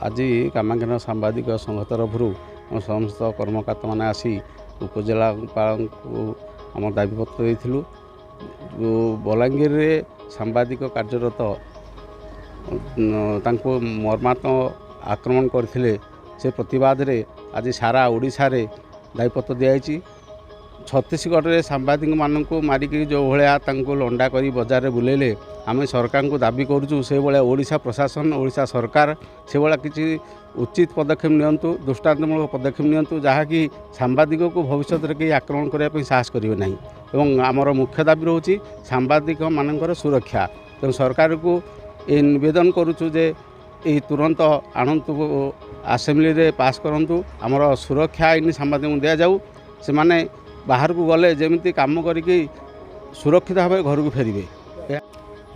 आज कामाक्षानगर सांबादिक संघ तरफ समस्त कर्मकर्ता मैंने आसी उपजिलापाल आम दाबीपत्र देलु जो बलांगीर में सांबादिक कार्यरत मर्मात्मक आक्रमण करते से प्रतिवाद रे आज सारा ओडिशा रे दाबीपत्र दिखाई। छत्तीसगढ़ में सांबादिक मानक मारिक जो भाया लंडा कर बजार में बुलेले आम सरकार को दाबी करूँ से भाया ओडिशा प्रशासन ओडिशा सरकार से भाया किसी उचित पदक्षेप नियंतु दृष्टांतमूलक पदक्षेप नियंतु जहाँकि सांबादिक को भविष्य में कहीं आक्रमण करने साहस करेंगे ना। एवं आमर मुख्य दाबी रोचे सांबादिक मानकर सुरक्षा। तेणु सरकार को ये निवेदन करुचु जे ये तुरंत आणंतु आसेम्बली रे पास करंतु आमर सुरक्षा आईन सांबादिक को दि जाऊ से माने बाहर को गले जमी कम करके सुरक्षित भाव घर को फेरबे।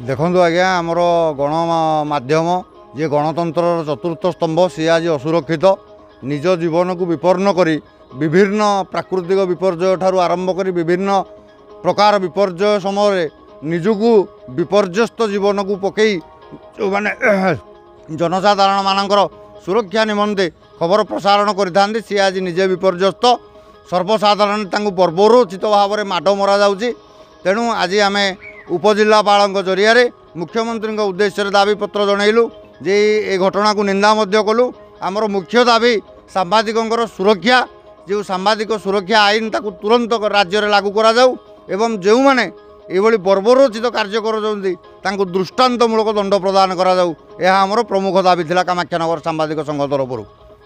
देखु आज्ञा आमर गणमाध्यम जे गणतंत्र चतुर्थ स्तंभ सी आज असुरक्षित निज जीवन को विपन्न करी विभिन्न प्राकृतिक विपर्यय ठारू आरंभ कर विभिन्न प्रकार विपर्यय समय निजको विपर्यस्त जीवन को पकई जो माने जनसाधारण मानकर सुरक्षा निमंते खबर प्रसारण करते सी आज निजे विपर्यस्त सर्वसाधारण बर्बरोचित भाव में माड़ मरा जाउची। तेणु आज आम उपजिलापाल जरिया मुख्यमंत्री उद्देश्य दाबीपत्र जनइलु जे ये घटना को निंदा कलु। आमर मुख्य दाबी सांबादिकों सुरक्षा जो सांबादिक सुरक्षा आईन ताकू तुरंत राज्य में लागू करा जाऊ एवं जो मैंने ये बर्बरोचित कार्य कर दृष्टांतमूलक दंड प्रदान करा जाऊ। यह आमर प्रमुख दाबी थिला कामाक्षानगर सांबादिक संघ तरफ।